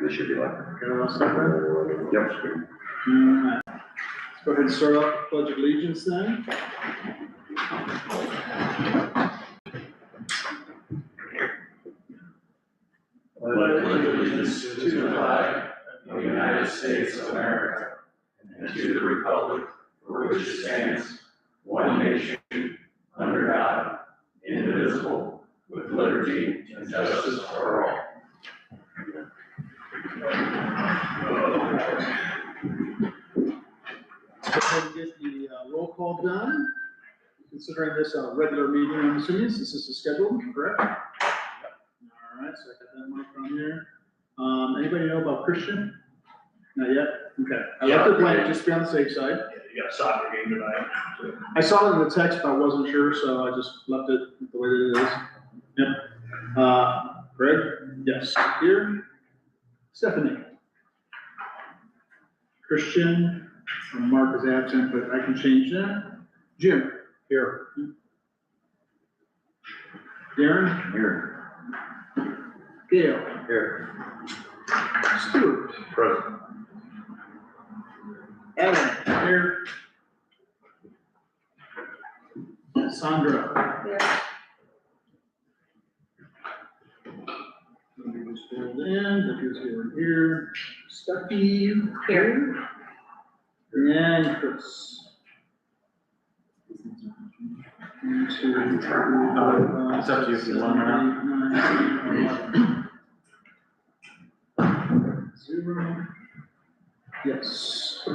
This should be like. Okay, I'll second. Yep. Let's go ahead and start off the Pledge of Allegiance then. Pledge allegiance to the flag of the United States of America and to the republic for which it stands, one nation, under God, indivisible, with liberty and justice for all. Let's go ahead and get the roll call done. Considering this a regular meeting, I'm assuming this is a scheduled, correct? All right, so I got that mark on here. Anybody know about Christian? Not yet? Okay. I left it blank just to be on the safe side. Yeah, you got a soccer game tonight. So. I saw it in the text, but I wasn't sure, so I just left it the way that it is. Yep. Greg? Yes. Here. Stephanie? Christian? Mark is absent, but I can change that. Jim? Here. Darren? Here. Gail? Here. Stuart? Present. Ellen? Here. Sandra? Here. Let me just hold in, that is here and here. Stucky? Here. And Chris? It's up to you if you want or not. 0. Yes. So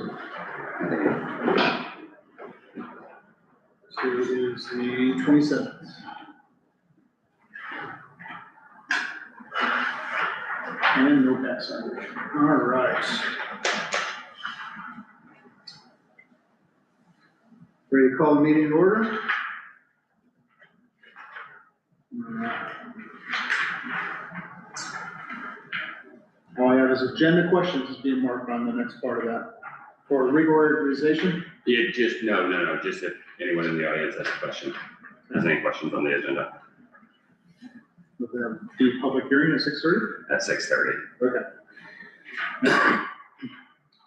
it is the 27th. And no pass on. All right. Ready to call the meeting in order? All I have is agenda questions is being marked on the next part of that. For reorganization? Yeah, just, no, just if anyone in the audience has a question, has any questions on the agenda. We're gonna have the public hearing at 6:30? At 6:30. Okay.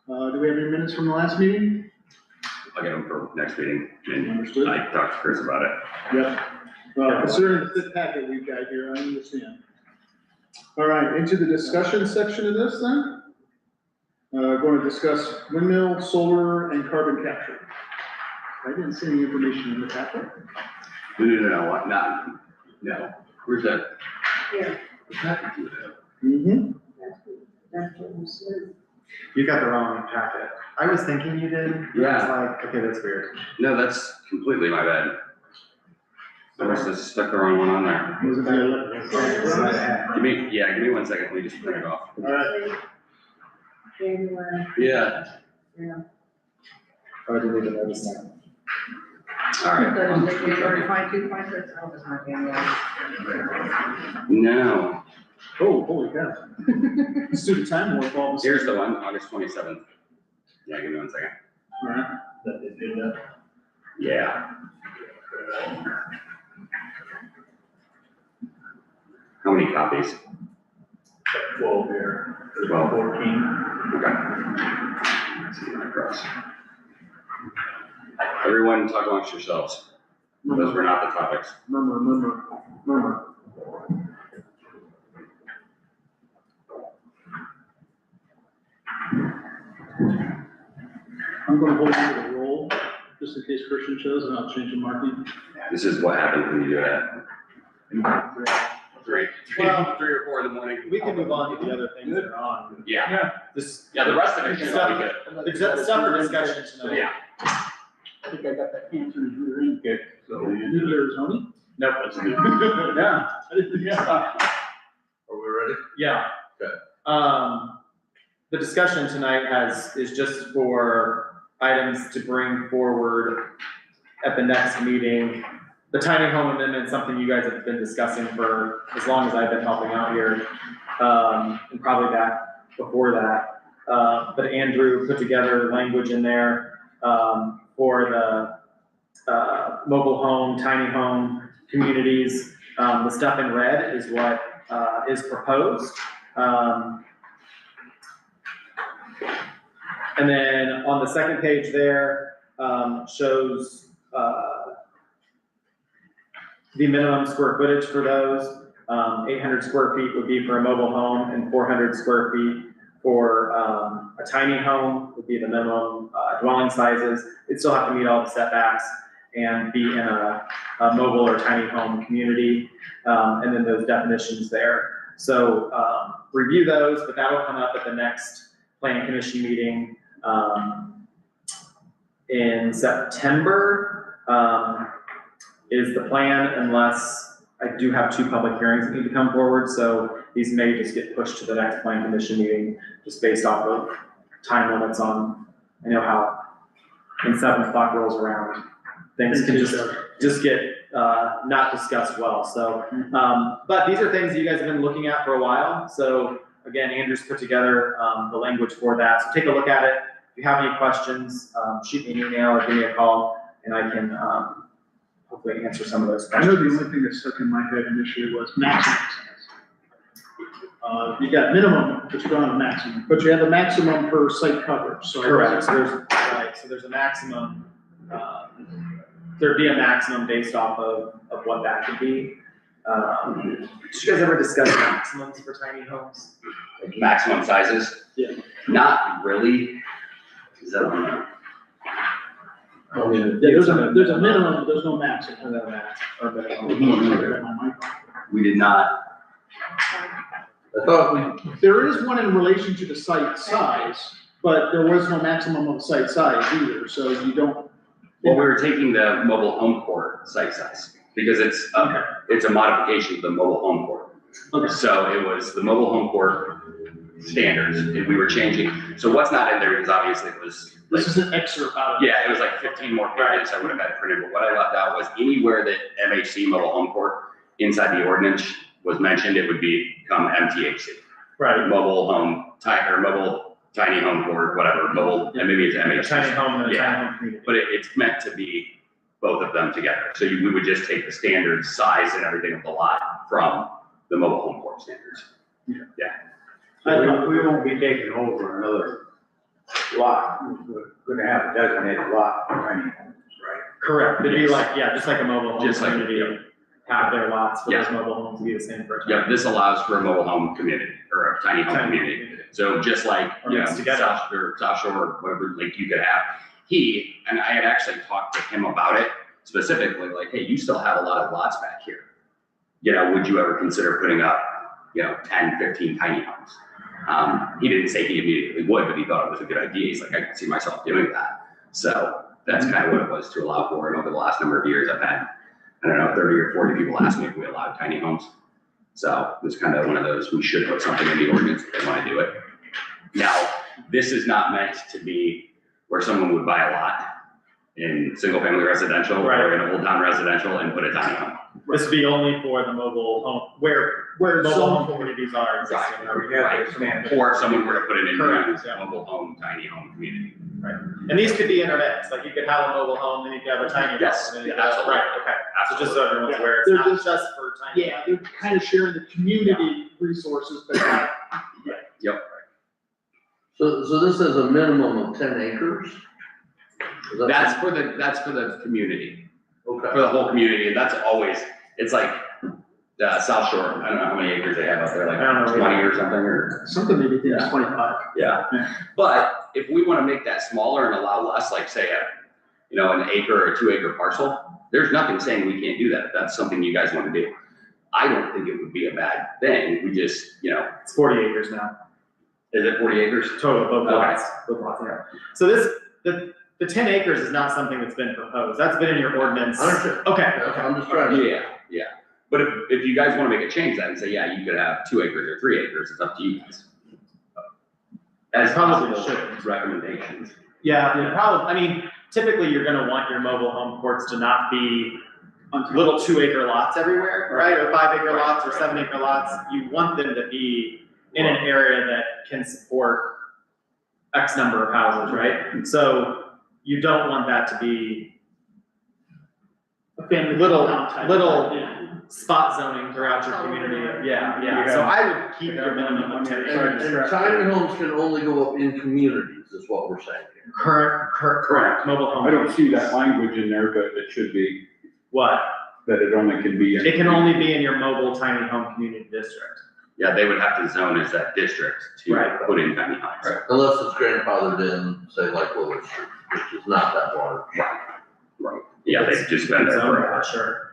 Do we have any minutes from the last meeting? I'll get them for next meeting, and Understood. I talked to Chris about it. Yep. Considering the thick packet we've got here, I understand. All right, into the discussion section of this then. Going to discuss windmill, solar, and carbon capture. I didn't see any information in the packet. No, what, not, no. Where's that? Here. Mm-hmm. That's what you said. You got the wrong packet. I was thinking you did. Yeah. I was like, okay, that's weird. No, that's completely my bad. I must have stuck the wrong one on there. Was it the Give me 1 second, let me just print it off. All right. January, Yeah, yeah. Oh, do we need to notice that? all right. January 22, 26, oh, it's not January. No, Oh, holy cow. Student time work all this. here's the one, August 27th. Yeah, give me 1 second. All right. That they did that. Yeah. How many copies? 12 here. There's 12. 14. Okay. Let's see my cross. Everyone talk amongst yourselves. Those were not the topics. Murmur. I'm gonna hold you to the roll, just in case Christian shows, and I'll change the marking. This is what happens when you do that. Three or four in the morning. We can move on to the other things that are on. Yeah, This, the rest of it should all be good. except for discussion tonight. Yeah. I think I got that cancer in your ring. Okay, so. You did Arizona? Nope, that's good. Yeah. I didn't think so. Are we ready? Yeah. Okay. The discussion tonight is just for items to bring forward at the next meeting. The tiny home amendment is something you guys have been discussing for as long as I've been helping out here, and probably back before that. But Andrew put together language in there, for the mobile home, tiny home communities. The stuff in red is what is proposed. And then on the second page there, shows, the minimum square footage for those. 800 square feet would be for a mobile home, and 400 square feet for, a tiny home would be the minimum, dwelling sizes. It'd still have to meet all the setbacks and be in a mobile or tiny home community, and then those definitions there. So, review those, but that'll come up at the next planning commission meeting, in September, is the plan, unless I do have 2 public hearings that need to come forward, so these may just get pushed to the next planning commission meeting, just based off of time limits on, I know how, when 7 o'clock rolls around, things can just get, not discussed well, so. But these are things that you guys have been looking at for a while, so again, Andrew's put together, the language for that, so take a look at it. If you have any questions, shoot me an email or give me a call, and I can, hopefully answer some of those I know questions. the only thing that stuck in my head initially was maximum size. You got minimum, but you don't have a maximum, but you have a maximum per site coverage, so. Correct, so there's a maximum, there'd be a maximum based off of what that could be. Did you guys ever discuss maximums for tiny homes? Maximum sizes? Yeah. Not really. Is that on Yeah, there's a minimum, but there's no maximum. And then max, or minimum. We did not. I thought There is one in relation to the site size, but there was no maximum of site size either, so you don't. Well, we were taking the mobile home court site size, because it's a modification of the mobile home court. Okay. So it was the mobile home court standards, and we were changing, so what's not in there, because obviously it was. This is an excerpt out of. Yeah, it was like 15 more pages I would have had printed, but what I left out was anywhere that MHC mobile home court inside the ordinance was mentioned, it would become MTHC. Right, Mobile home, mobile tiny home court, whatever, mobile, and maybe it's a MHC. tiny home and a Yeah. tiny home community. But it's meant to be both of them together. So we would just take the standard size and everything of the lot from the mobile home court standards. We won't be taking over another lot, we're gonna have a designated lot for tiny homes, right? Correct, it'd be like, yeah, just like a mobile home Just like- community, have their lots for Yeah. those mobile homes to be the same for a tiny. Yep, this allows for a mobile home community or a tiny home community. So just like, Or you know, mixed together. South Shore, whatever, like you could have. And I had actually talked to him about it specifically, like, hey, you still have a lot of lots back here. You know, would you ever consider putting up, 10, 15 tiny homes? He didn't say he immediately would, but he thought it was a good idea. He's like, I can see myself doing that. So that's kind of what it was to allow for. And over the last number of years, I've had, 30 or 40 people ask me if we allowed tiny homes. So it was kind of one of those, we should put something in the ordinance if they want to do it. Now, this is not meant to be where someone would buy a lot in single family residential or in old town residential and put a tiny home. This would be only for the mobile home, where mobile home communities are existing. Right. Or if someone were to put it in Correct, a yeah. mobile home, tiny home community. And these could be intermixed, like you could have a mobile home, then you could have a tiny house. Yes, and then you yeah, could have- absolutely. Right, okay, so just so everyone's Yeah. aware, it's They're not just- just for tiny. Yeah, they're kind of sharing the community resources, but not. So this is a minimum of 10 acres? Is that- That's for the community, for Okay. the whole community, and that's always, it's like, South Shore, I don't know how many acres they have out there, like I don't know. 20 or something, or, Something maybe thinks 25. yeah. But if we wanna make that smaller and allow less, like say an acre or 2 acre parcel, there's nothing saying we can't do that, if that's something you guys wanna do. I don't think it would be a bad thing, we just, It's 40 acres now, is it 40 acres? total, both Okay. lots, yeah. So the 10 acres is not something that's been proposed, that's been in your ordinance. I understand. Okay, I'm just trying to. Yeah. But if you guys wanna make a change that and say, yeah, you could have 2 acres or 3 acres, it's up to you guys. As Probably possible should. recommendations. yeah, probably, typically you're gonna want your mobile home courts to not be little 2 acre lots everywhere, right? Or 5 acre lots or 7 acre lots. You want them to be in an area that can support X number of houses, right? So you don't want that to be a family Little- compound type. little- Yeah. spot zoning throughout your community, yeah, so I would keep your minimum of 10 acres. And tiny homes can only go up in communities, is what we're saying here. Correct, mobile home. I don't see that language in there, but it should be What? that it only can be. It can only be in your mobile tiny home community district. Yeah, they would have to zone as that district to Right. put in tiny homes. Right, unless it's grandfathered in, say like Willow Street, which is not that large. Right. Yeah, they've just been there Zone, forever. Sure.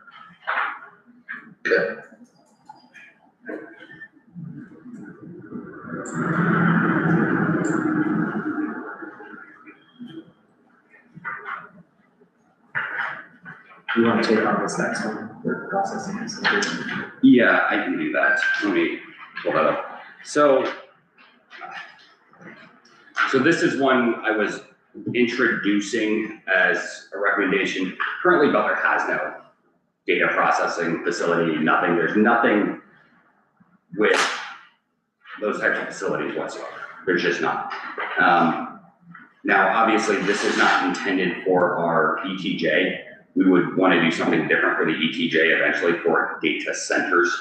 Okay. You want to take on this next one, for processing and subdivision? Yeah, I can do that. Let me pull that up. So this is one I was introducing as a recommendation. Currently, Butler has no data processing facility, nothing. There's nothing with those types of facilities whatsoever. There's just not. Now, obviously, this is not intended for our ETJ. We would want to do something different for the ETJ eventually for data centers,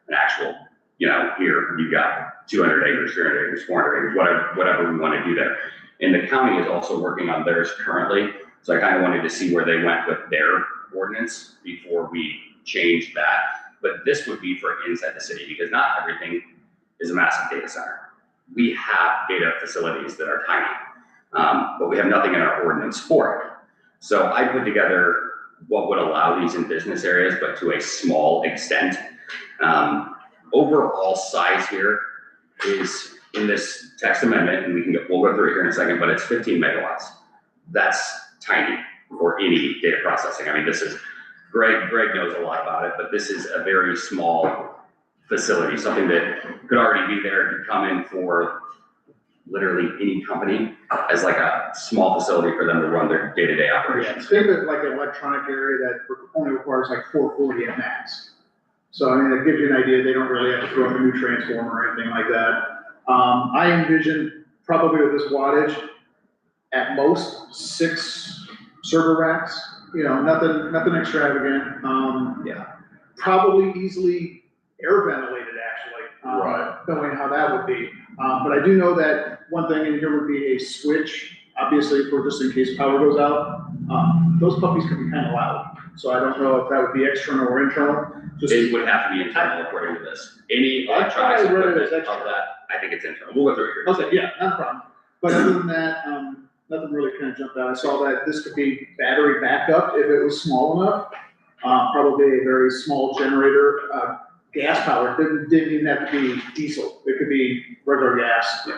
an actual, here you've got 200 acres, 300 acres, 400 acres, whatever we want to do there. And the county is also working on theirs currently. So I kind of wanted to see where they went with their ordinance before we changed that. But this would be for inside the city because not everything is a massive data center. We have data facilities that are tiny, but we have nothing in our ordinance for it. So I put together what would allow these in business areas, but to a small extent. Overall size here is in this text amendment, and we'll go through it here in a second, but it's 15 megawatts. That's tiny for any data processing. I mean, this is, Greg knows a lot about it, but this is a very small facility, something that could already be there, could come in for literally any company as like a small facility for them to run their day-to-day Yeah, operations. think of it like an electronic area that only requires like 440 at max. So I mean, it gives you an idea, they don't really have to throw in a new transformer or anything like that. I envision probably with this wattage, at most 6 server racks, nothing extravagant. Probably easily air ventilated actually, Right. knowing how that would be. But I do know that one thing in here would be a switch, obviously for just in case power goes out. Those puppies can be kind of loud, so I don't know if that would be external or internal. It would have to be internal according to this. Any electronics I read it equipment as of external. that, I think it's internal. We'll go through it here. Okay, yeah, not a problem. But other than that, nothing really kind of jumped out. I saw that this could be battery backup if it was small enough. Probably a very small generator, gas powered, didn't even have to be diesel. It could be regular gas.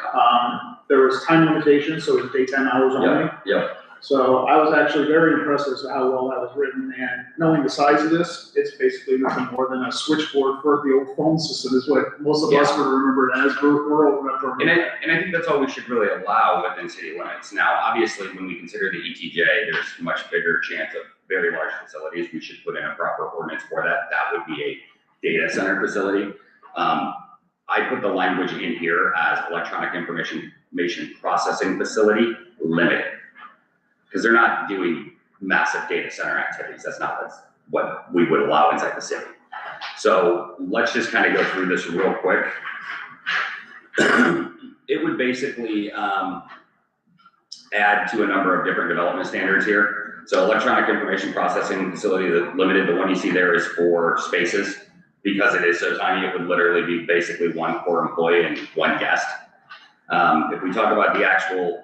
There was time limitations, so it was daytime hours only. Yep. So I was actually very impressed as to how well that was written, and knowing the size of this, it's basically nothing more than a switchboard for the old phone system is what most of us would remember it as. We're old enough to remember. And I think that's all we should really allow within city limits. Now, obviously, when we consider the ETJ, there's much bigger chance of very large facilities. We should put in a proper ordinance for that. That would be a data center facility. I put the language in here as electronic information processing facility limited. Because they're not doing massive data center activities. That's what we would allow inside the city. So let's just kind of go through this real quick. It would basically add to a number of different development standards here. So electronic information processing facility, the limited, the one you see there is for spaces. Because it is so tiny, it would literally be basically one core employee and one guest. If we talk about the actual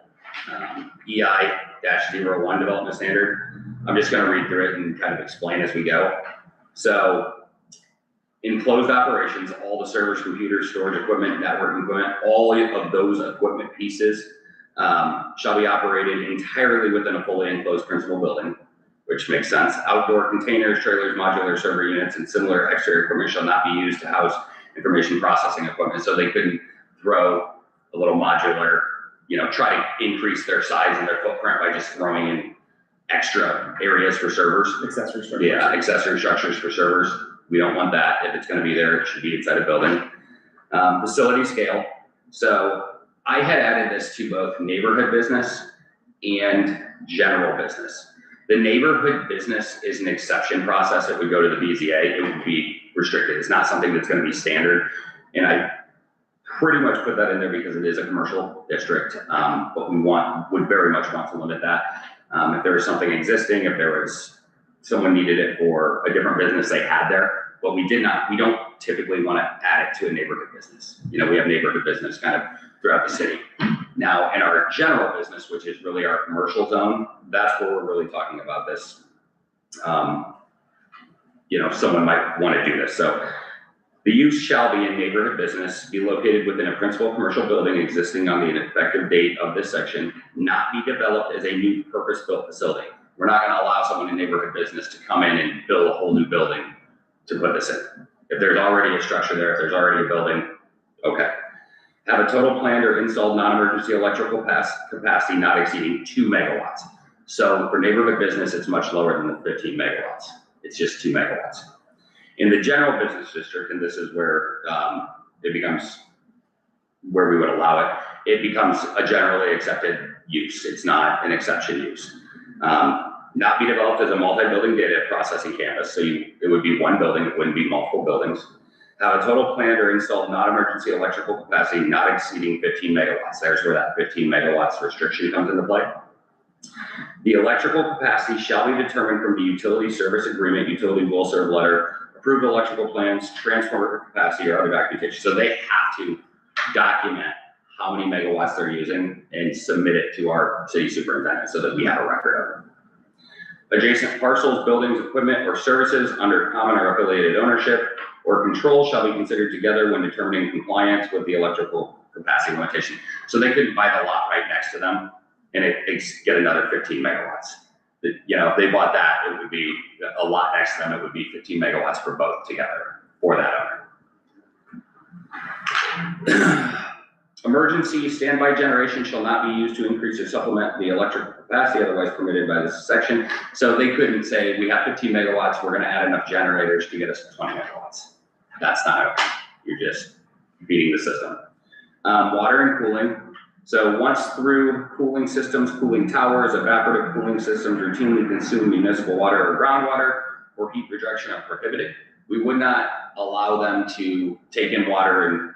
EI-01 development standard, I'm just gonna read through it and kind of explain as we go. So, in closed operations, all the servers, computers, storage equipment, networking equipment, all of those equipment pieces shall be operated entirely within a fully enclosed principal building, which makes sense. Outdoor containers, trailers, modular server units, and similar exterior equipment shall not be used to house information processing equipment. So they couldn't throw a little modular, try to increase their size and their footprint by just throwing in extra areas for servers. Accessory structure. Yeah, accessory structures for servers. We don't want that. If it's gonna be there, it should be inside a building. Facility scale. So I had added this to both neighborhood business and general business. The neighborhood business is an exception process. It would go to the BZA. It would be restricted. It's not something that's gonna be standard. And I pretty much put that in there because it is a commercial district. But would very much want to limit that. If there was something existing, if there was, someone needed it for a different business they had there, but we don't typically want to add it to a neighborhood business. You know, we have neighborhood business kind of throughout the city. Now, in our general business, which is really our commercial zone, that's where we're really talking about this. You know, someone might want to do this. So the use shall be in neighborhood business, be located within a principal commercial building existing on the effective date of this section, not be developed as a new purpose-built facility. We're not gonna allow someone in neighborhood business to come in and build a whole new building to put this in. If there's already a structure there, if there's already a building, okay. Have a total planned or installed non-emergency electrical capacity not exceeding 2 megawatts. So for neighborhood business, it's much lower than the 15 megawatts. It's just 2 megawatts. In the general business district, and this is where it becomes where we would allow it, it becomes a generally accepted use. It's not an exception use. Not be developed as a multi-building data processing campus. So it would be one building, it wouldn't be multiple buildings. Have a total planned or installed non-emergency electrical capacity not exceeding 15 megawatts. There's where that 15 megawatts restriction comes into play. The electrical capacity shall be determined from the utility service agreement, utility will serve letter, approved electrical plans, transformer capacity, or other documentation. So they have to document how many megawatts they're using and submit it to our city superintendent so that we have a record of it. Adjacent parcels, buildings, equipment, or services under common or affiliated ownership or control shall be considered together when determining compliance with the electrical capacity limitation. So they couldn't buy the lot right next to them and get another 15 megawatts. You know, if they bought that, it would be a lot next to them. It would be 15 megawatts for both together for that owner. Emergency standby generation shall not be used to increase or supplement the electrical capacity otherwise permitted by this section. So they couldn't say, we have 15 megawatts, we're gonna add enough generators to get us 20 megawatts. That's not okay. You're just beating the system. Water and cooling. So once through cooling systems, cooling towers, evaporative cooling systems routinely consume municipal water or groundwater or heat rejection are prohibited. We would not allow them to take in water and,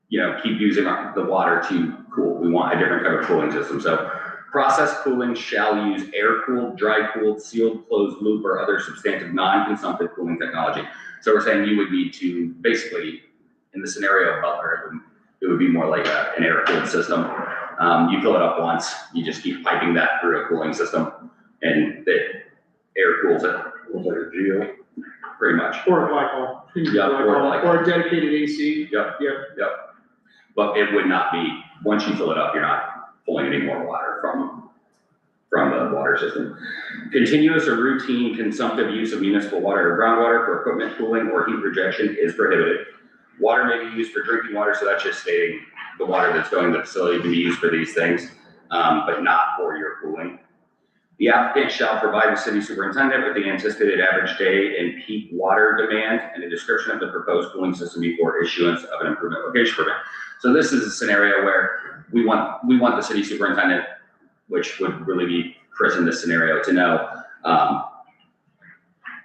you know, keep using the water to cool. We want a different type of cooling system. So process cooling shall use air-cooled, dry-cooled, sealed, closed loop, or other substantive non-consumptive cooling technology. So we're saying you would need to basically, in the scenario of Butler, it would be more like an air-cooled system. You fill it up once, you just keep piping that through a cooling system, and it air cools it. Was it a geo? Pretty much. Or a glycol. Yeah, or a glycol. Or a dedicated AC. Yep. But it would not be, once you fill it up, you're not pulling any more water from the water system. Continuous or routine consumptive use of municipal water or groundwater for equipment cooling or heat rejection is prohibited. Water may be used for drinking water, so that's just stating the water that's going to the facility can be used for these things, but not for your cooling. The applicant shall provide the city superintendent with the anticipated average day and peak water demand and a description of the proposed cooling system before issuance of an improvement location permit. So this is a scenario where we want the city superintendent, which would really be Chris in this scenario, to know,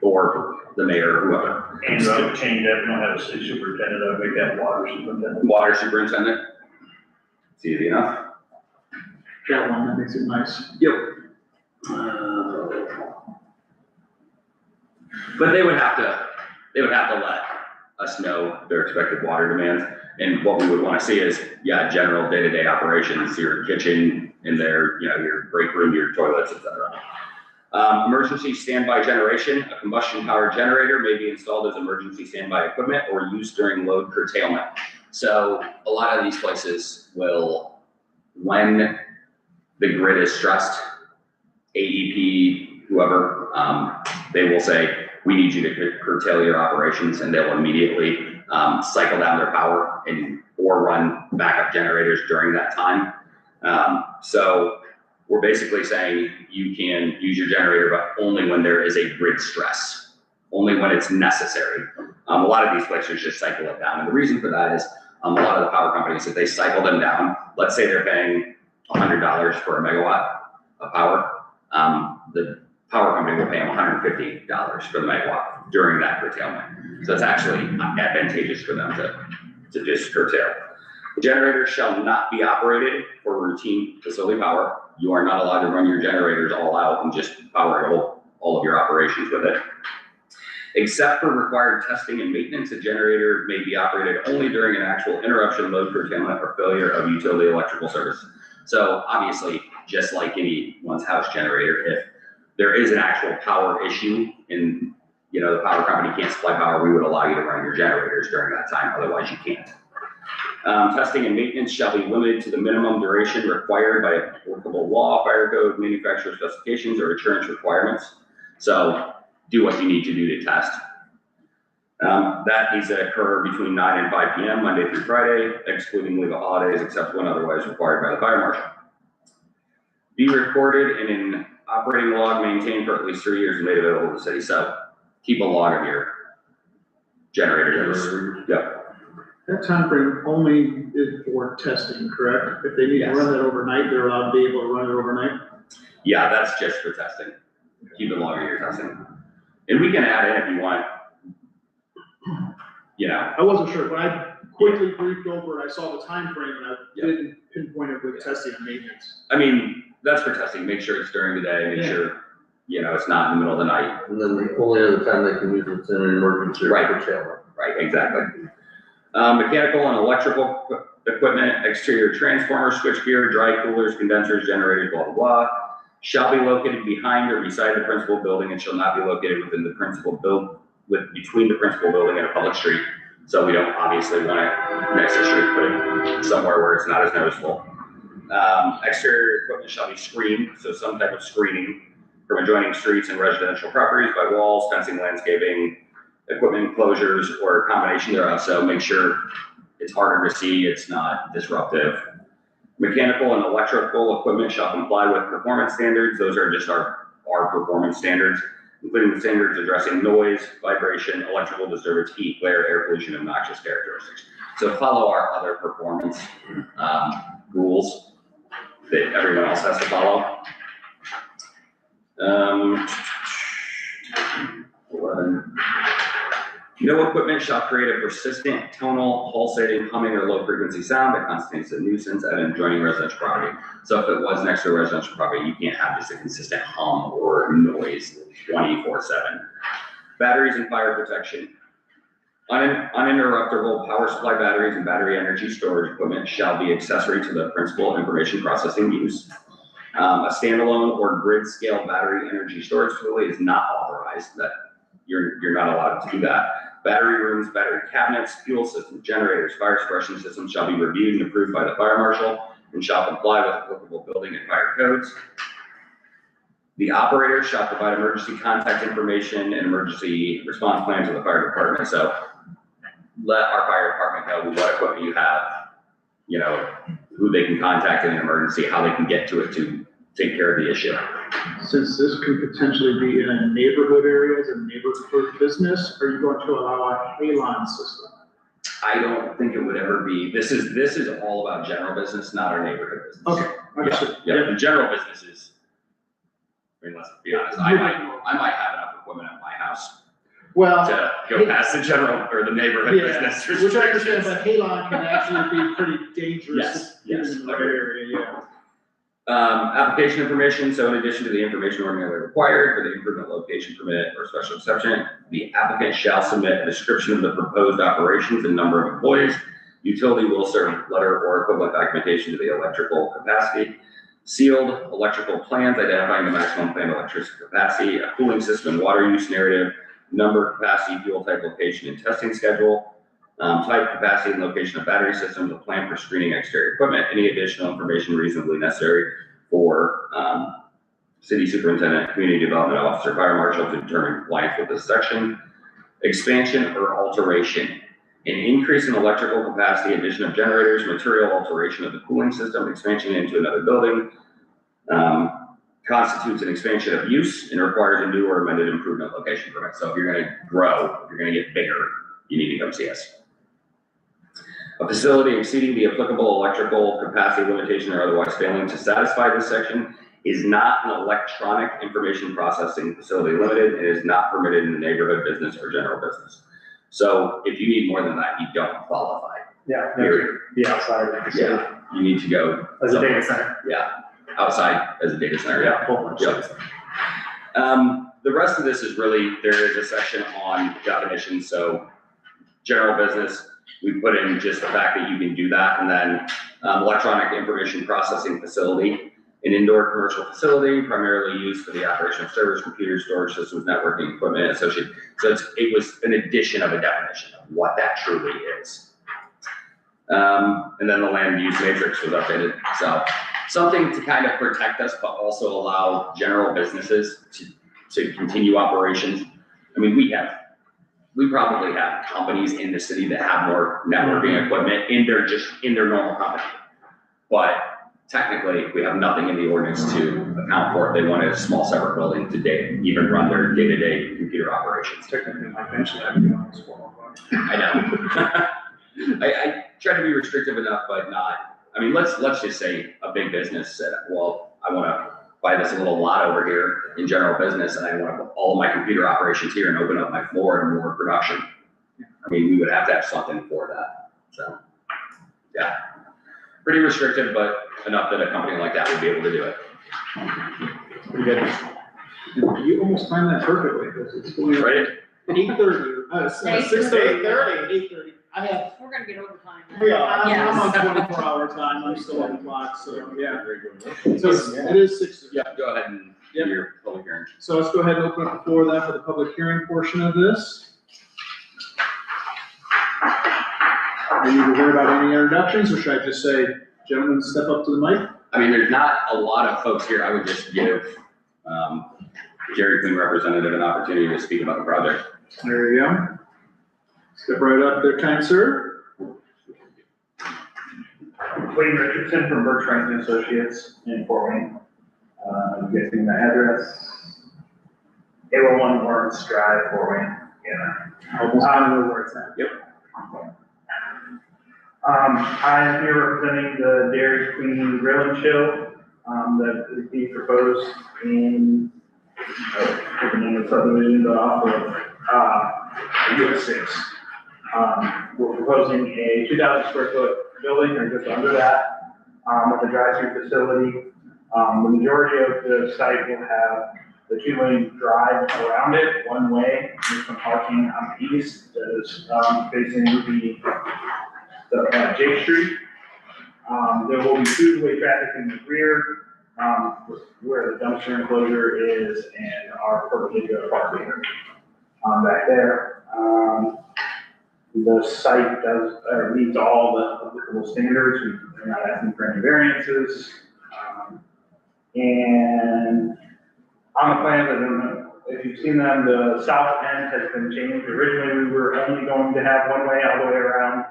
or the mayor, or whoever. And I would change that, we don't have a city superintendent, I would make that water superintendent. Water superintendent. It's easy enough. That one, that makes it nice. Yep. But they would have to let us know their expected water demand. And what we would want to see is, yeah, general day-to-day operations, your kitchen in there, you know, your break room, your toilets, etc. Emergency standby generation, a combustion powered generator may be installed as emergency standby equipment or used during load curtailment. So a lot of these places will, when the grid is stressed, AEP, whoever, they will say, we need you to curtail your operations, and they'll immediately cycle down their power or run backup generators during that time. So we're basically saying you can use your generator, but only when there is a grid stress, only when it's necessary. A lot of these places just cycle it down. And the reason for that is a lot of the power companies, if they cycle them down, let's say they're paying $100 for a megawatt of power, the power company will pay them $150 for the megawatt during that curtailment. So it's actually advantageous for them to just curtail. Generators shall not be operated for routine facility power. You are not allowed to run your generators all out and just power all of your operations with it. Except for required testing and maintenance, a generator may be operated only during an actual interruption, load curtailment, or failure of utility electrical service. So obviously, just like anyone's house generator, if there is an actual power issue and the power company can't supply power, we would allow you to run your generators during that time, otherwise you can't. Testing and maintenance shall be limited to the minimum duration required by applicable law, fire code, manufacturer specifications, or insurance requirements. So do what you need to do to test. That needs to occur between 9 and 5 p.m. Monday through Friday, excluding legal holidays, except when otherwise required by the fire marshal. Be recorded in an operating log maintained for at least 3 years and made available to the city. So keep a log of your generators. Yep. That time frame only is for testing, correct? If they need to run that overnight, they're allowed to be able to run it overnight? Yeah, that's just for testing. Keep a log of your testing. And we can add in if you want, I wasn't sure, but I quickly briefed over it. I saw the time frame and I didn't pinpoint it with testing and maintenance. I mean, that's for testing. Make sure it's during the day, make sure, it's not in the middle of the night. And then the only other time they can use it's in an emergency. Right. Curtailment. Right, exactly. Mechanical and electrical equipment, exterior transformers, switchgear, dry coolers, condensers, generators, blah, blah, blah, shall be located behind or beside the principal building and shall not be located within the principal between the principal building and a public street. So we don't obviously want it next to the street, put it somewhere where it's not as noticeable. Exterior equipment shall be screened, so some type of screening from adjoining streets and residential properties by walls, fencing, landscaping, equipment enclosures, or a combination thereof. So make sure it's harder to see, it's not disruptive. Mechanical and electrical equipment shall comply with performance standards. Those are just our performance standards, including the standards addressing noise, vibration, electrical disturbance, heat, glare, air pollution, and noxious characteristics. So follow our other performance rules that everyone else has to follow. 11. No equipment shall create a persistent, tonal, pulsating, humming, or low-frequency sound that constitutes a nuisance at an adjoining residential property. So if it was next to a residential property, you can't have just a consistent hum or noise 24/7. Batteries and fire protection. Uninterruptible power supply batteries and battery energy storage equipment shall be accessory to the principal information processing use. A standalone or grid-scale battery energy storage facility is not authorized. That you're not allowed to do that. Battery rooms, battery cabinets, fuel systems, generators, fire suppression systems shall be reviewed and approved by the fire marshal and shall comply with applicable building and fire codes. The operator shall provide emergency contact information and emergency response plan to the fire department. So let our fire department know what equipment you have, who they can contact in an emergency, how they can get to it to take care of the issue. Since this could potentially be in a neighborhood area, as a neighborhood business, are you going to allow a halon system? I don't think it would ever be, this is all about general business, not our neighborhood business. Okay, understood. Yeah, the general businesses, let's be honest, I might have enough equipment at my house Well, to go past the general or the neighborhood business which I restrictions. understand, but halon can actually be pretty dangerous. Yes, In the right area, yeah. Application information, so in addition to the information ordinarily required for the improvement location permit or special exception, the applicant shall submit a description of the proposed operations and number of employees. Utility will serve letter or equivalent documentation to the electrical capacity. Sealed electrical plans identifying the maximum planned electricity capacity, a cooling system and water use narrative, number, capacity, fuel type, location, and testing schedule. Type, capacity, and location of battery systems, a plan for screening exterior equipment, any additional information reasonably necessary for city superintendent, community development officer, fire marshal to determine compliance with this section. Expansion or alteration, an increase in electrical capacity, addition of generators, material alteration of the cooling system, expansion into another building, constitutes an expansion of use and requires a new or amended improvement location permit. So if you're gonna grow, if you're gonna get bigger, you need to come see us. A facility exceeding the applicable electrical capacity limitation or otherwise failing to satisfy this section is not an electronic information processing facility limited and is not permitted in the neighborhood business or general business. So if you need more than that, you don't qualify. Yeah, Period. be outside of the facility. Yeah, you need to go. As a data center. Yeah, outside as a data center, yeah. Yep. The rest of this is really, there is a section on definitions, so general business, we put in just the fact that you can do that, and then electronic information processing facility, an indoor commercial facility primarily used for the operation of servers, computers, storage systems, networking equipment, associated. So it was an addition of a definition of what that truly is. And then the land use matrix was updated, so something to kind of protect us, but also allow general businesses to continue operations. I mean, we probably have companies in the city that have more networking equipment in their normal company. But technically, we have nothing in the ordinance to account for if they want a small separate building to even run their day-to-day computer operations. Technically, I mentioned that, to be honest. I know. I try to be restrictive enough, but not, I mean, let's just say a big business said, well, I wanna buy this little lot over here in general business, and I want to put all of my computer operations here and open up my floor and more production. I mean, we would have to have something for that, so, yeah. Pretty restrictive, but enough that a company like that would be able to do it. Pretty good. You almost timed that perfectly, because it's going Right? 8:30, 6:30. 8:30. I have, We're gonna get overtime. I'm on Yes. 24-hour time, I'm still on the clock, so, yeah. So it is 6:30. Yeah, go ahead and do your public hearing. So let's go ahead and open up the floor then for the public hearing portion of this. Are you to hear about any introductions, or should I just say, gentlemen, step up to the mic? I mean, there's not a lot of folks here. I would just give Dairy Queen representative an opportunity to speak about the project. There you go. Step right up there, kind sir. Wayne Richardson from Bertrand and Associates in Fort Wayne. You guys see my address? 801 Lawrence Drive, Fort Wayne. Yeah. Almost kind of know where it's at. Yep. I'm here representing the Dairy Queen Grill and Chill that is being proposed in the name of subdivision, but off of US 6. We're proposing a 2,000 square foot building, or just under that, with a drive-through facility. The majority of the site will have the 2-lane drive around it, one way, with some parking on the east that is facing the J Street. There will be 2-way traffic in the rear, where the dumpster enclosure is, and our perpendicular parking back there. The site meets all the applicable standards. We're not asking for any variances. And on the plan, if you've seen them, the south end has been changed. Originally, we were only going to have one way all the way around.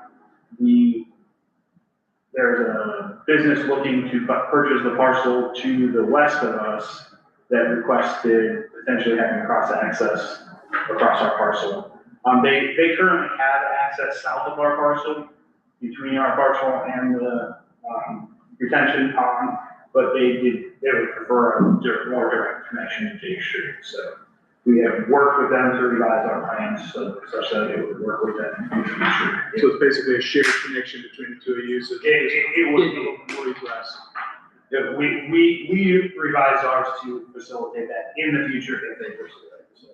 There's a business looking to purchase the parcel to the west of us that requested essentially having cross access across our parcel. They currently have access south of our parcel, between our parcel and the retention pond, but they would prefer a more direct connection to J Street. So we have worked with them to revise our plans such that it would work with them in the future. So it's basically a shared connection between the two of you, so It would be. more egress. Yeah, we revise ours to facilitate that in the future if they pursue it. So.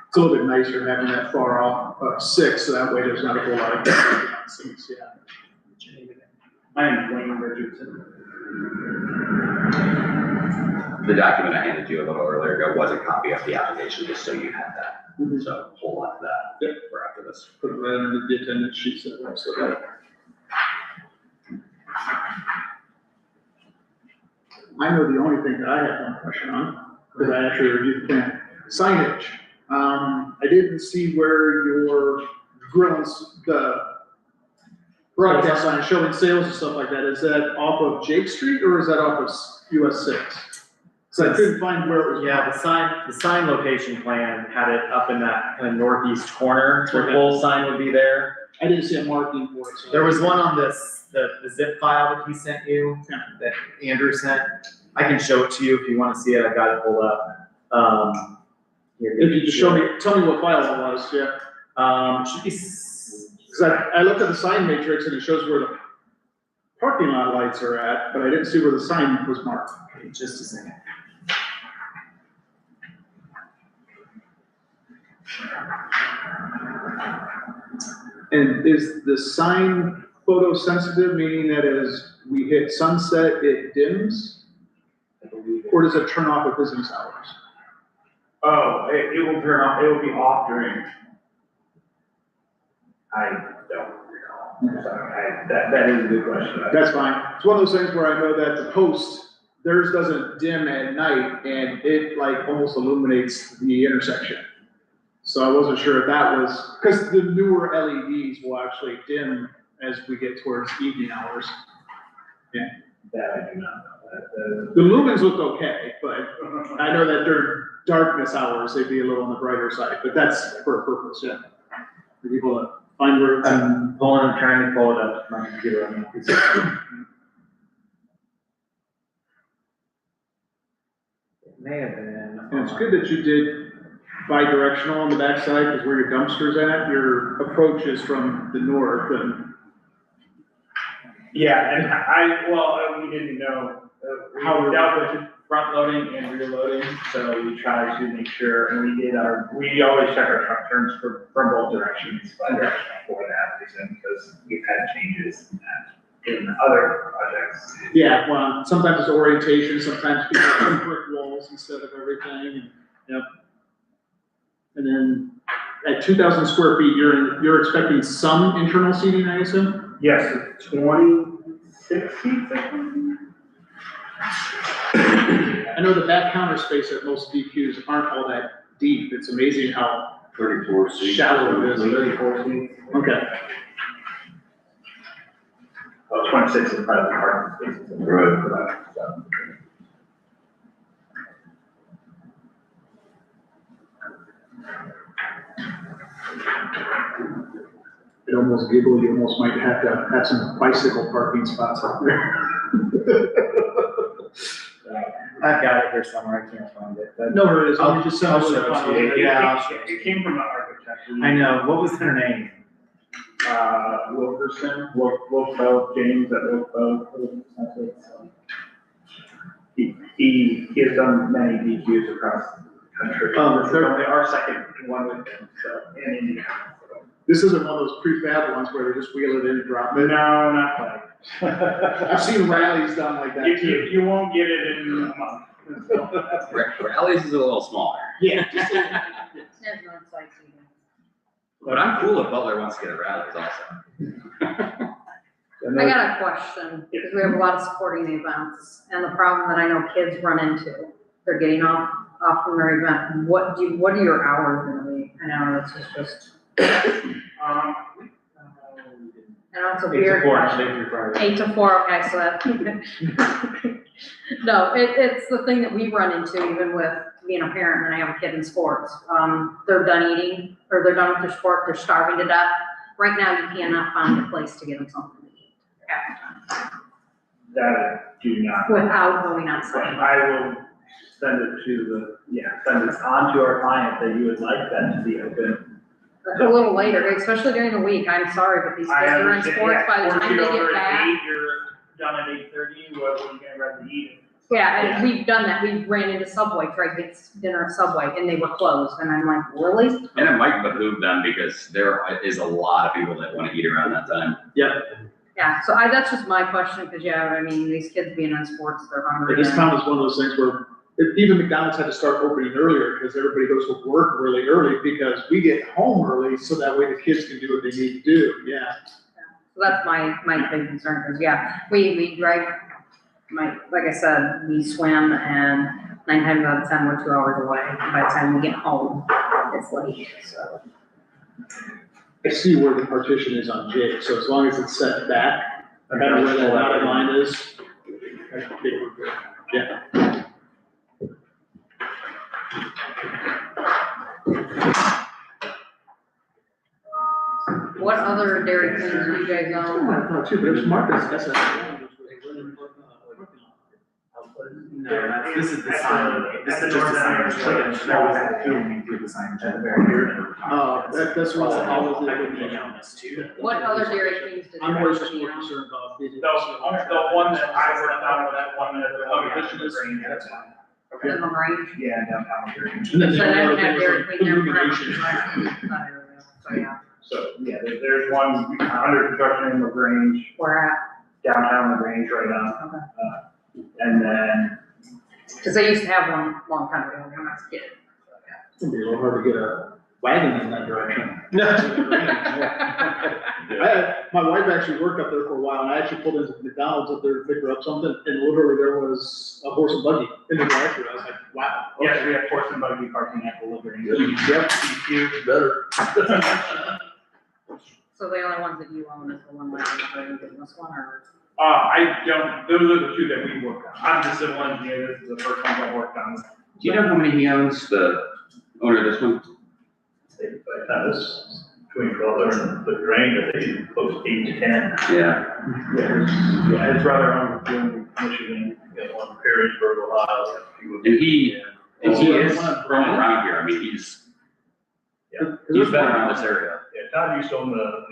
It's a little bit nicer having that far off 6, so that way there's not a whole lot of traffic on 6, yeah. My name is Wayne Richardson. The document I handed you a little earlier ago was a copy of the application, just so you had that. So hold on to that for after this. Put it right under the attendance sheet, so that. I know the only thing that I have one question on, because I actually reviewed the plan, signage. I didn't see where your grills, the broadcast sign showing sales and stuff like that, is that off of Jake Street or is that off of US 6? So I couldn't find where it was. Yeah, the sign location plan had it up in that kind of northeast corner, where the whole sign would be there. I didn't see a marking for it. So There was one on the zip file that he sent you, that Andrew sent. I can show it to you if you wanna see it, I got it pulled up. Here, If you just show me, tell me what file it was, yeah. It should be, Cause I looked at the sign matrix and it shows where the parking lot lights are at, but I didn't see where the sign was marked. just a second. And is the sign photosensitive, meaning that as we hit sunset, it dims? Or does it turn off at business hours? Oh, it will turn off, it will be off during. I don't recall. Sorry, that is a good question. That's fine. It's one of those things where I know that the post, theirs doesn't dim at night and it like almost illuminates the intersection. So I wasn't sure if that was, because the newer LEDs will actually dim as we get towards evening hours. That I do not know. The lumens look okay, but I know that during darkness hours, they'd be a little on the brighter side, but that's for a purpose, yeah. For people to find where it's at. I'm trying to pull it up to my computer. I mean, it may have been. And it's good that you did bi-directional on the backside, because where your dumpster's at, your approach is from the north, and Yeah, and we didn't know, how we dealt with front loading and rear loading, so we tried to make sure, and we always check our truck turns from both directions, bi-directional for that reason, because we've had changes in that in other projects. yeah, well, sometimes it's orientation, sometimes people have brick walls instead of everything, and, yep. And then at 2,000 square feet, you're expecting some internal seating, I assume? Yes, 26 seats, I think. I know the back counter space at most DQs aren't all that deep. It's amazing how 34 seats. shallow it is. 34 seats. Okay. Oh, 26 is part of the parking spaces. Right. So. It almost giggle, you almost might have to have some bicycle parking spots out there. I've got it here somewhere, I can't find it, but. No, it is. Let me just send I'll it show it to you. Yeah, I'll show it to It came from the architect. I know, what was their name? Wilkerson, Wilco, James at Wilco. He has done many DQs across the country. This is only our second one with him, so, in Indiana. This isn't one of those prefab ones where they just wheel it in and drop it. No, not quite. I've seen rallies done like that too. You won't get it in a month. Rallies is a little smaller. Yeah. There's no sightseeing. But I'm cool if Butler wants to get a rallies also. I got a question, because we have a lot of sporting events, and the problem that I know kids run into, they're getting off from their event, what are your hours gonna be? I know this is just, I know it's a 8 to weird 4, question. Monday through Friday. 8 to 4, okay, so that's, no, it's the thing that we run into even with being a parent and I have a kid in sports. They're done eating, or they're done with their sport, they're starving to death. Right now, you cannot find a place to get them something to eat half the time, That I do not. without going But outside. I will send it send it on to our client that you would like that to be open. A little later, especially during the week, I'm sorry, but these kids I are in understand, sports, yeah, by the force time you they over get at back. 8, you're done at 8:30, what are you gonna rather eat? Yeah, and we've done that, we ran into Subway, tried to get dinner at Subway, and they were closed, and I'm like, really? And it might behoove them because there is a lot of people that want to eat around that time. Yeah, so that's just my question, because I mean, these kids being in sports, they're hungry. But this town is one of those things where even McDonald's had to start opening earlier because everybody goes to work really early because we get home early so that way the kids can do what they need to do, yeah. So that's my big concern, because, we drive, like I said, we swim, and 9 times out of 10, we're 2 hours away. By the time we get home, it's late, so. I see where the partition is on Jake, so as long as it's set back, I know where that dotted line is. I think we're good, yeah. What other Dairy Queens do you guys own? I thought too, but it was Marcus, that's a. No, No, this is the sign, this is just a sign, like a, the sign. At the very here. That's what I was thinking. What other Dairy Queens did I'm you always work just with, more you know? concerned about. The one that I worked on was that one that, the Grange, that's fine. In the range? Yeah, downtown Grange. And then So the they other don't have thing Dairy was Queen there illumination. forever. So, yeah, So, yeah, there's one under construction in LaGrange, where at? downtown LaGrange right now. Okay. And then, Cause they used to have one long time ago when I was a kid. It's gonna be a little hard to get a wagon in that direction. My wife actually worked up there for a while, and I actually pulled into McDonald's up there to pick her up something, and literally there was a horse and buggy in the drive-thru. I was like, wow. yes, we have horse and buggy parking at the LaGrange. Yep. Better. So the only ones that you own is the one like in this one, or? I don't, those are the two that we worked on. I'm the civil engineer, this is the first one I worked on. Do you know how many he owns, the owner of this one? This, between Butler and the Grange, I think, close to 8 to 10. Yeah. Yeah, his brother owns in Michigan. Got one in Perrysburg, Ohio. And he is from around here, I mean, he's been around this area. Yeah, Todd used to own the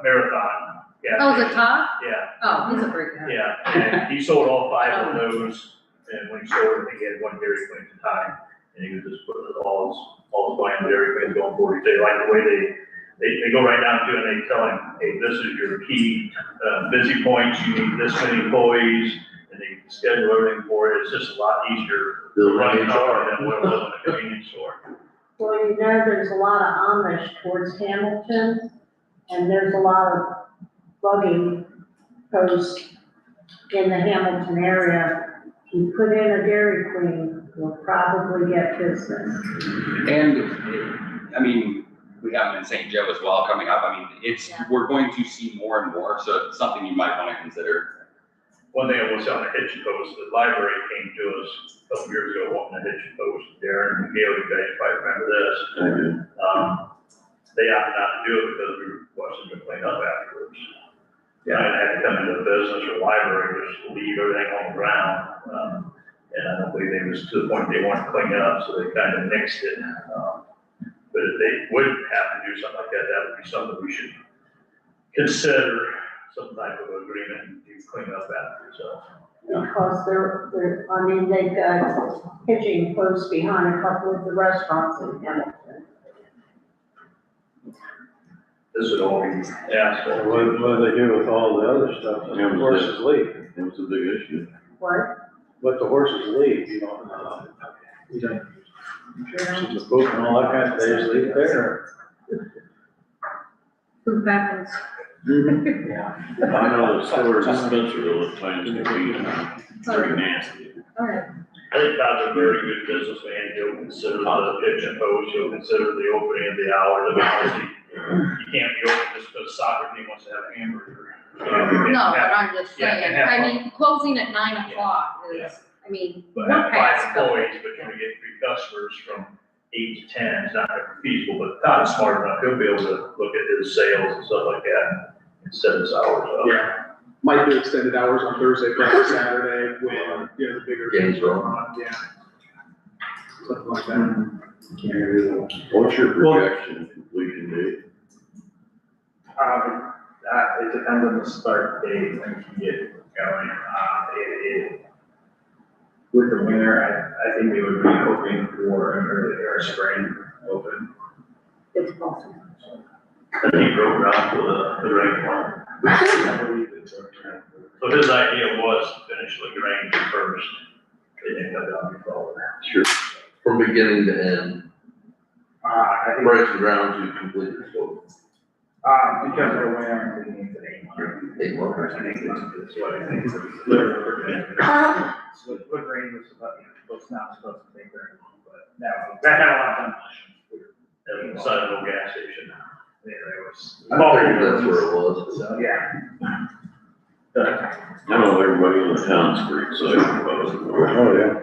marathon. gas Oh, is it station. Todd? Yeah, Oh, he's a great guy. yeah, and he sold all 5 of those, and when he sold, I think he had 1 Dairy Queen at the time, and he was just putting all his buying Dairy Queens going forward. They like the way they go right down to it, and they tell him, hey, this is your key, busy points, you need this many employees, and they schedule everything for it. It's just a lot easier to run a car than what it was in a convenience store. Well, you know, there's a lot of Amish towards Hamilton, and there's a lot of bugging posts in the Hamilton area. You put in a Dairy Queen, you'll probably get business. And, I mean, we have them in St. Joe as well coming up, I mean, we're going to see more and more, so it's something you might wanna consider. One thing I was on a hitching post, the library came to us a couple years ago wanting a hitching post. Darren and Gail, you guys probably remember this. They opted not to do it because we were watching them clean up afterwards. Yeah, and I had to come into the business or library, just leave everything on the ground. And I don't believe they was to the point they wanted to clean up, so they kind of nixed it. But if they would have to do something like that, that would be something we should consider, some type of agreement to clean up after, so. Because I mean, they've got hitching posts behind a couple of the restaurants in Hamilton. This would all be asphalt. What do they do with all the other stuff that the horses leave? It was a big issue. What? Let the horses leave, you don't, the book and all that kind of, they just leave it there. Food happens. I know the stores in Spencerville at times can be very nasty. Alright. I think Todd's a very good businessman, he'll consider the pitch and post, he'll consider the opening of the hour, the policy. You can't be open just because soccer team wants to have a hamburger. No, but I'm just Yeah, saying, and have I mean, closing at 9 o'clock is, I mean, But we're have 5 past. employees, but you're gonna get 3 customers from 8 to 10, it's not gonna be feasible, but Todd's smart enough, he'll be able to look at his sales and stuff like that, and set his hours up. Yeah. Might do extended hours on Thursday, Friday, Saturday, when, you know, the bigger Games games are are on, yeah. Something like that. What's your projection completion date? It depends on the start date when you get going. With the winter, I think they would be hoping for an early or spring open. It's possible. And he broke ground for the right one. I believe it's okay. So his idea was to finish LaGrange first, and then come down and follow that. Sure. From beginning to end, I think, break the ground to complete the scope. because of the winter, I'm thinking it's 8 months. 8 months. That's what I think. LaGrange was not supposed to take very long, but that had a lot of time. And beside no gas station. Yeah, there was. I think that's where it was. So, yeah. I know everybody in the town's pretty excited about it. Oh, yeah.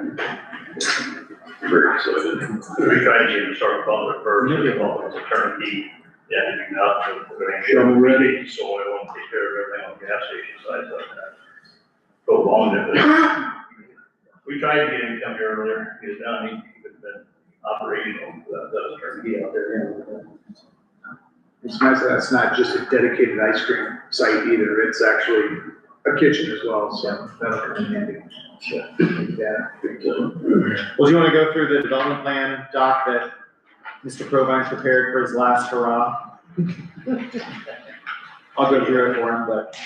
Very excited. We tried to get him to start Butler first, and then Butler was a turnkey. Yeah, to do nothing. Shovel ready. Soil and take care of everything on the gas station side like that. Go along with it. We We tried to get him to come here earlier, he was down, he could have been operational, that doesn't hurt to get out there. It's nice that it's not just a dedicated ice cream site either, it's actually a kitchen as well, so that'll come in handy. Yeah. Well, do you wanna go through the development plan, Doc, that Mr. Provine prepared for his last hurrah? I'll go through it for him, but,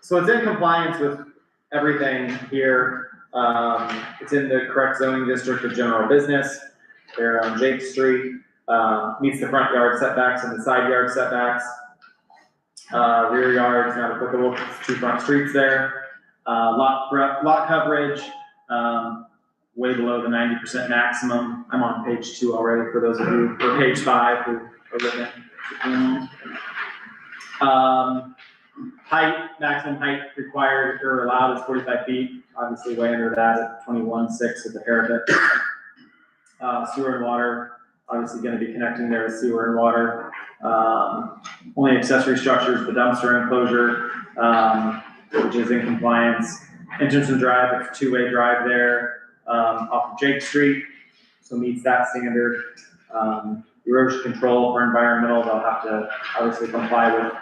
so it's in compliance with everything here. It's in the correct zoning district of general business. They're on Jake Street, meets the front yard setbacks and the side yard setbacks. Rear yard's not applicable, it's 2 front streets there. Lot coverage, way below the 90% maximum. I'm on page 2 already for those of you, or page 5 who are looking. Height, maximum height required or allowed is 45 feet, obviously way under that at 21.6 at the parapet. Sewer and water, obviously gonna be connecting there with sewer and water. Only accessory structures, the dumpster enclosure, which is in compliance. Entrance and drive, it's a 2-way drive there, off of Jake Street, so meets that standard. Erosion control for environmental, they'll have to obviously comply with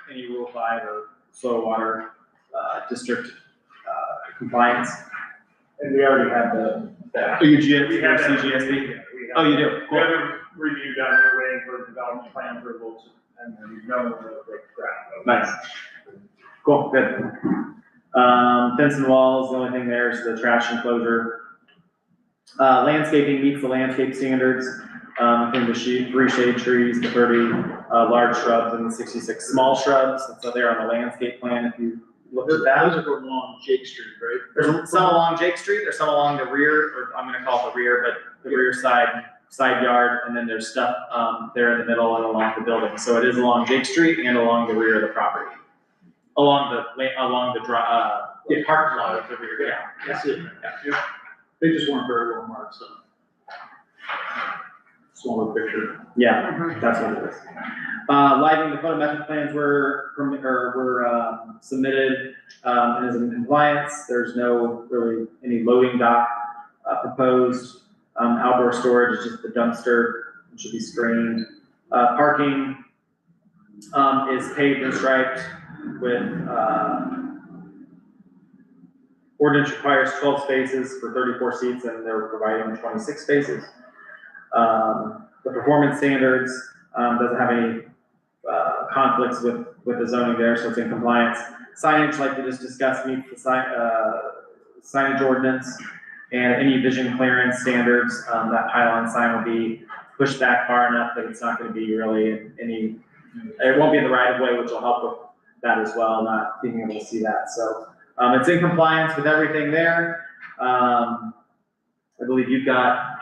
any Rule 5 or soil water, district, compliance. And we already have the. Oh, you We have that. CGSB? Oh, you do? We Cool. have a review done, we're waiting for development plan approvals, and then we know the ground. Nice. Cool, good. Fence and walls, the only thing there is the trash enclosure. Landscaping meets the landscape standards, in the 3 shade trees, the 30, large shrubs, and the 66 small shrubs, so they're on the landscape plan if you look at that. Those are going along Jake Street, right? There's some along Jake Street, there's some along the rear, or I'm gonna call it the rear, but the rear side yard, and then there's stuff, there in the middle and along the building. So it is along Jake Street and along the rear of the property. Along the parking lot of the rear, yeah. That's it. Yeah. They just weren't very well marked, so. Smaller picture. Yeah, that's what it is. Lighting, the photometric plans were submitted, and is in compliance. There's no really any loading dock, proposed. Outdoor storage is just the dumpster, it should be screened. Parking, is paved and striped with, ordinance requires 12 spaces for 34 seats, and they're providing 26 spaces. The performance standards, doesn't have any, conflicts with the zoning there, so it's in compliance. Signage, like we just discussed, meets the signage ordinance, and any vision clearance standards, that pylon sign will be pushed back far enough that it's not gonna be really it won't be in the right of way, which will help with that as well, not being able to see that, so. It's in compliance with everything there. I believe you've got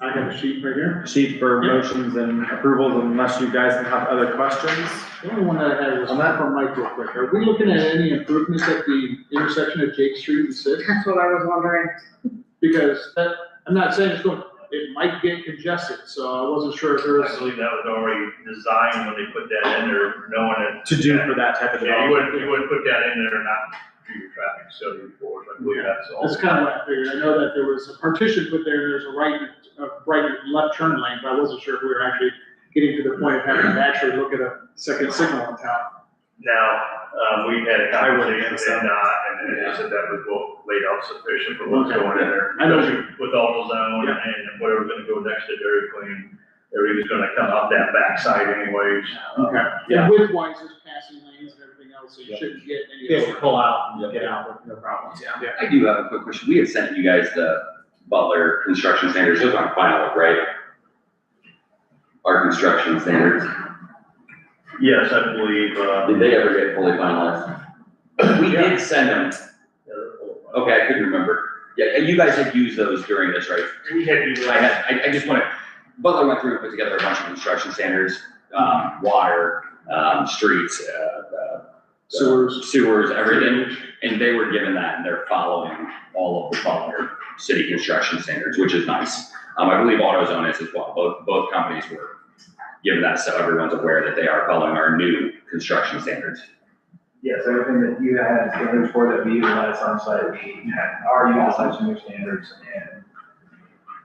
I have a sheet right here. a sheet for motions and approvals, unless you guys have other questions. The only one that I had was from Mike real quick. Are we looking at any improvements at the intersection of Jake Street and 6? That's what I was wondering. Because I'm not saying it might get congested, so I wasn't sure if there I was. believe that was already designed when they put that in there, knowing it. To do for that type of Yeah, development. you wouldn't put that in there and not do your traffic study before, I believe that's all. That's kind of what I figured. I know that there was a partition put there, and there's a right and left turn lane, but I wasn't sure if we were actually getting to the point of having to actually look at a second signal in town. Now, we had a I wouldn't conversation think so. with NDOT, and they said that was well laid out sufficient for what's Okay. going in there. I know. With AutoZone and whatever's gonna go next to Dairy Queen, everything's gonna come out that backside anyways. Okay. Yeah. And width-wise, there's passing lanes and everything else, so you Yeah. shouldn't get any. Be able to pull out and get out with no problems, yeah. I do have a quick question. We had sent you guys the Butler construction standards. Those aren't final, right? Our construction standards. Yes, I believe, Did they ever get fully finalized? We did send them. Okay, I couldn't remember. Yeah, and you guys had used those during this, right? we had to. I just want to, Butler went through and put together a bunch of construction standards, water, streets, sewers, everything. And they were given that, and they're following all of the Butler city construction standards, which is nice. I believe AutoZone is as well. Both companies were given that, so everyone's aware that they are following our new construction standards. Yes, everything that you had standards for that we utilize on site, we are utilizing new standards and.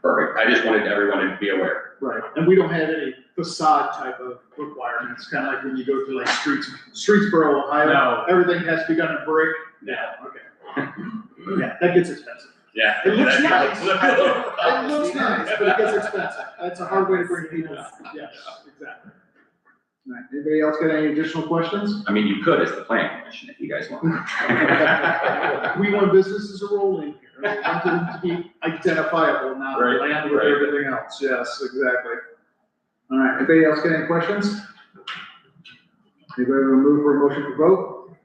Perfect. I just wanted everyone to be aware. Right, and we don't have any facade type of requirements, kind of like when you go to like Streetsboro, Ohio. No. Everything has to be done in brick. Yeah. Okay. Yeah, that gets expensive. Yeah. It looks nice. It It looks nice, but it gets expensive. That's a hard way to bring people. Yes, exactly. All right, anybody else got any additional questions? I mean, you could as the planning commission if you guys want. We want businesses to roll in here. We want them to be identifiable, not Right, land with right. everything else. Yes, exactly. All right, anybody else got any questions? Anybody want to move for a motion to vote?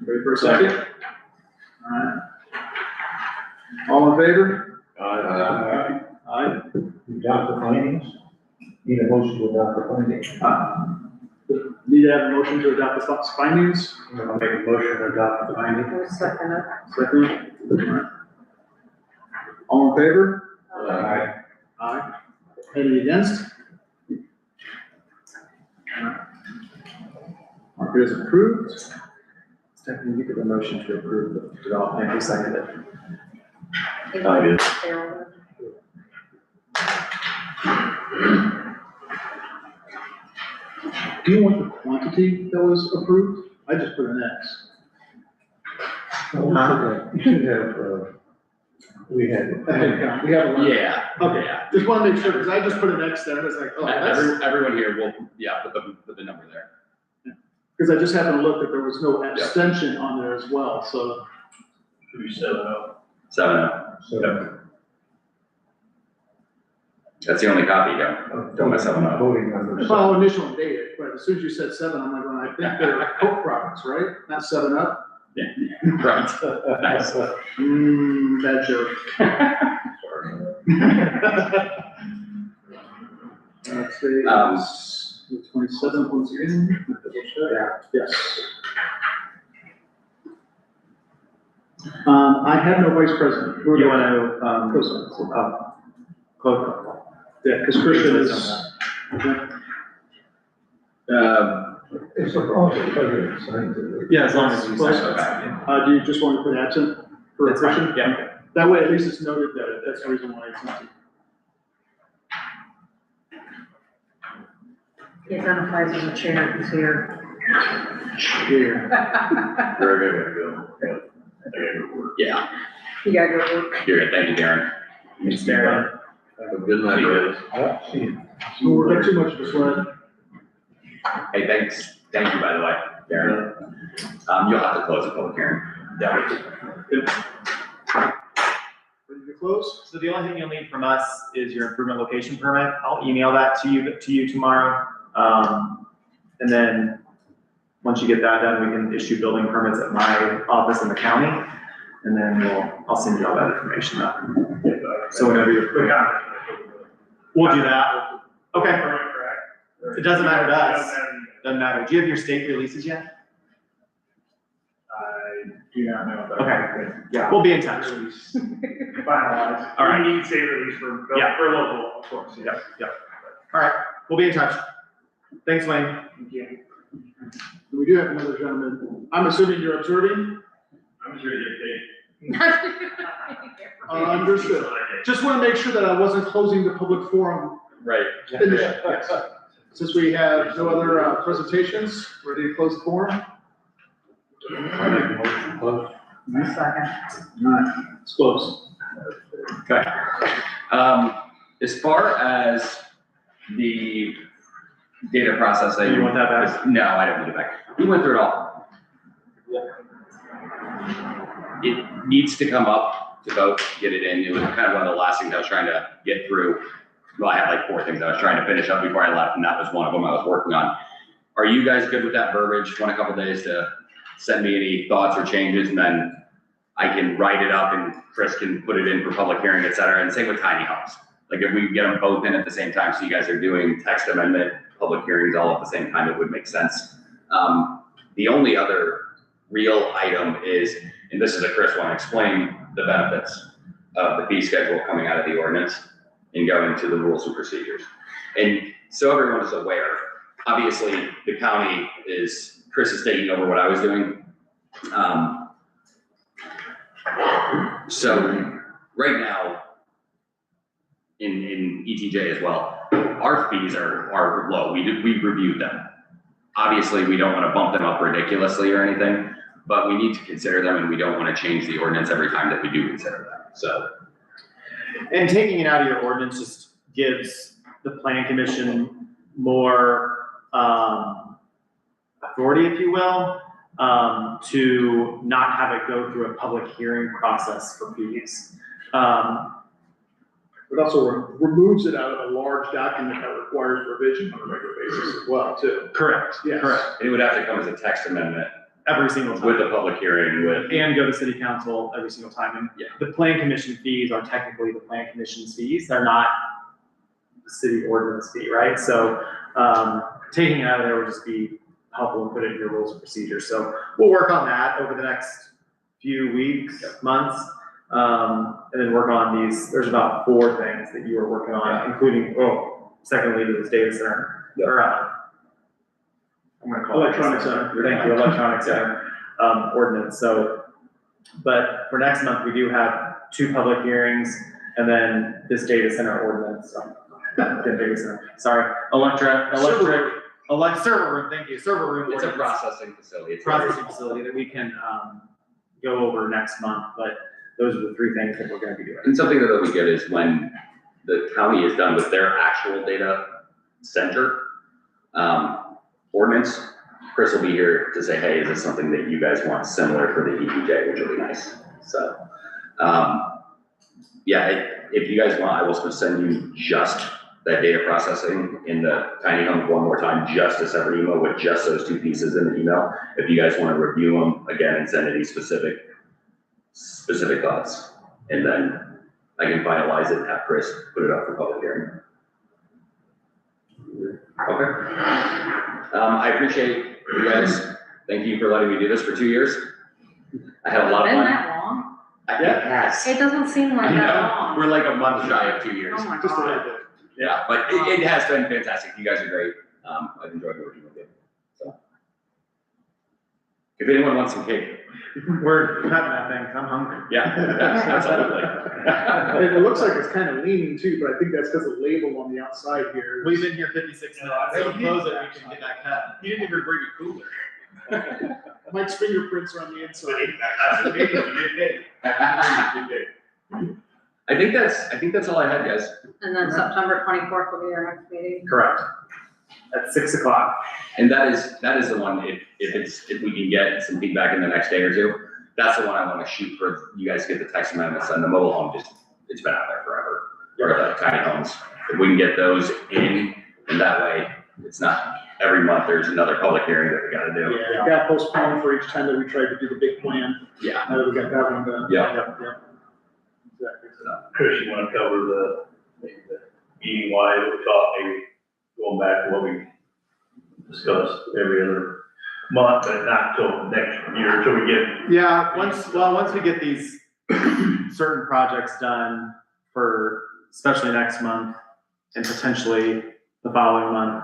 Ready for a second? All right. All in favor? Aye. Adopt the findings? Need a motion to adopt the findings? Need to have a motion to adopt the findings? I'll make a motion to adopt the findings. Who's second it? Second. All right. All in favor? Aye. Aye. Any against? Mark is approved. Stephanie, you did the motion to approve the development, who seconded it? I did. Carolyn. Do you want the quantity that was approved? I just put an X. You should have, we had. We have a line. Yeah. Okay, just want to make sure, because I just put an X there, and it's like, oh, that's, Everyone here will, yeah, put the number there. because I just happened to look that there was no abstention on there as well, so. Should be 7-0. 7-0. So, That's the only copy, don't mess up on that. voting members. Well, initial data, but as soon as you said 7, I'm like, well, I think they're Coke products, right? Not 7-Up? Right. Nice. Bad joke. Let's see, the 27th once again. Yeah. Yes. I have no vice president. Who are You the- want to, Co-sign. close. Yeah, because Christian is. It's a process, president signs it. Yeah, as long as you Close. sign it. Do you just want to put absent for That's fine, Christian? yeah. That way, at least it's noted that that's the reason why it's not. He identifies as a chair, he's here. Here. Very good. Yeah, You gotta go to work. you're good. Thank you, Darren. Thanks, Darren. Have a good night, guys. So we're not too much of a sweat. Hey, thanks. Thank you, by the way, Darren. You'll have to close the public hearing. Ready to close? So the only thing you'll need from us is your improvement location permit. I'll email that to you tomorrow. And then, once you get that done, we can issue building permits at my office in the county. And then I'll send you all that information up. So whenever you're, we'll do that. Okay. It doesn't matter to us. Doesn't matter. Do you have your state releases yet? I do not know. But Okay. Yeah, we'll be in touch. Finalized. All right. We need state release for, Yeah. for local, of course. Yep, yep. All right, we'll be in touch. Thanks, Wayne. We do have another gentleman. I'm assuming you're observing? I'm sure you get Understood. Just want to make sure that I wasn't closing the public forum. Right. Finish. Yes. Since we have no other presentations, ready to close the forum? I make a motion to close. Second. All right, it's closed. Okay. As far as the data processing. You want that back? No, I don't need it back. We went through it all. It needs to come up to vote, get it in. It was kind of one of the last things I was trying to get through. Well, I had like 4 things I was trying to finish up before I left, and that was one of them I was working on. Are you guys good with that verbiage? Want a couple days to send me any thoughts or changes, and then I can write it up and Chris can put it in for public hearing, et cetera. And same with tiny homes. Like if we get them both in at the same time, so you guys are doing text amendment, public hearings all at the same time, it would make sense. The only other real item is, and this is a Chris one, explain the benefits of the fee schedule coming out of the ordinance and going to the rules and procedures. And so everyone is aware, obviously the county is Chris is taking over what I was doing. So right now, in ETJ as well, our fees are low. We reviewed them. Obviously, we don't want to bump them up ridiculously or anything, but we need to consider them, and we don't want to change the ordinance every time that we do consider them, so. And taking it out of your ordinance just gives the planning commission more, authority, if you will, to not have it go through a public hearing process for fees. It also removes it out of a large document that requires revision on a regular basis as well, too. Correct, Yes. correct. It would have to come as a text amendment Every single time. with a public hearing with. And go to city council every single time. And Yeah. the plan commission fees are technically the plan commission's fees. They're not the city ordinance fee, right? So, taking it out of there would just be helpful and put it in your rules of procedure. So we'll work on that over the next few weeks, months. And then work on these. There's about 4 things that you are working on, including, secondly, to this data center. Yep. Or, I'm gonna call it. Electronic center. Thank you, electronic center, ordinance. So, but for next month, we do have 2 public hearings and then this data center ordinance. Data center, sorry, server room, thank you, server room. It's a ordinance. processing facility. It's Processing facility that we can, go over next month, but those are the 3 things that we're gonna be doing. And something that we get is when the county is done with their actual data center ordinance, Chris will be here to say, hey, is this something that you guys want similar for the ETJ, which will be nice. So, yeah, if you guys want, I will send you just that data processing in the tiny home one more time, just a separate email with just those 2 pieces in the email. If you guys want to review them again and send any specific thoughts, and then I can finalize it and have Chris put it up for public hearing. Okay. I appreciate you guys. Thank you for letting me do this for 2 years. I had a lot of Been fun. that long? Yes. It doesn't seem like I that know. long. We're like a month shy of 2 years. Oh my Just a little God. bit. Yeah, but it has been fantastic. You guys are great. I've enjoyed working with you. So, if anyone wants some cake, We're cutting that thing, I'm hungry. yeah, absolutely. And it looks like it's kind of leaning too, but I think that's because the label on the outside here. We've been here 56 minutes, so close it, we can get that cut. You didn't even bring a cooler. Mike's fingerprints are on the inside. I think that's all I had, guys. And then September 24th will be our next meeting. Correct. At 6 o'clock. And that is the one, if we can get some feedback in the next day or 2, that's the one I want to shoot for you guys to get the text amendments, and the mobile home it's been out there forever. Or the tiny homes. If we can get those in, and that way, it's not every month there's another public hearing that we gotta do. Yeah, it got postponed for each time that we tried to do the big plan. Yeah. Now that we got that one done. Yeah. Yep. Exactly. Chris, you wanna cover the meeting wise, we talked, maybe going back to what we discussed every other month, but not till next year, till we get. Yeah, once we get these certain projects done for, especially next month and potentially the following month,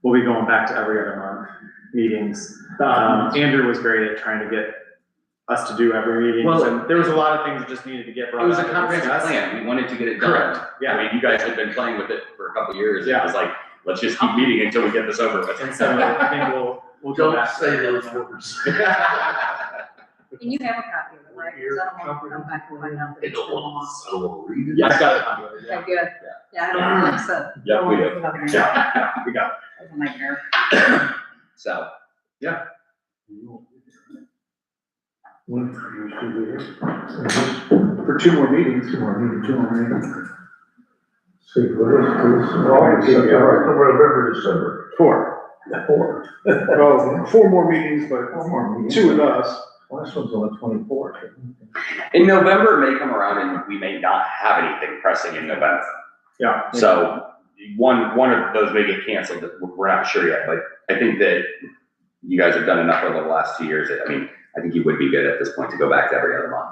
we'll be going back to every other month meetings. Andrew was great at trying to get us to do every meeting. Well, and there was a lot of things that just needed to get brought It was a up and comprehensive discussed. plan. We wanted to get it done. Correct, yeah. I mean, you guys had been playing with it for a couple of years. Yeah. It was like, let's just keep meeting until we get this over with. And so I think we'll go Don't back. to say every those other month. words. And you have a copy of it, right? Because I don't want to come back and find out that I it's don't been want long. I don't want to read it. Yeah, I got a copy of it, yeah. Okay, good. Yeah, I don't, like I said. Yeah, don't we want do. to put it in there. Yeah, we got That's a nightmare. it. So, For 2 more meetings. November, December. 4. 4. Oh, 4 more meetings, but 2 with us. Well, this one's on the 24th. in November may come around and we may not have anything pressing in November. Yeah. So one of those may get canceled, that we're not sure yet, but I think that you guys have done enough over the last 2 years. I mean, I think you would be good at this point to go back to every other month.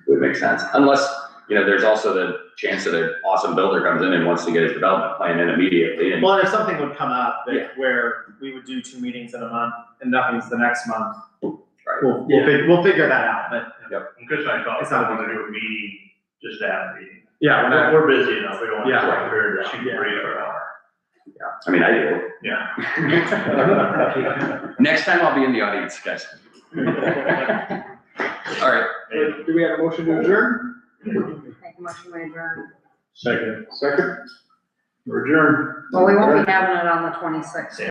It would make sense, unless there's also the chance that an awesome builder comes in and wants to get his development plan in immediately and. Well, and if something would come up Yeah. that where we would do 2 meetings in a month and nothing's the next month, Right. we'll figure that out, but. And Chris and I talked, It's I not a want to do a meeting, just to have a meeting. Yeah, we're not- We're busy enough, we don't want to Yeah. sit here and shoot Yeah. breeze for an hour. I mean, I do. Yeah. Next time I'll be in the audience, guys. All right. Do we have a motion to adjourn? Make a motion to adjourn. Second. We're adjourned. Well, we won't be having it on the 26th.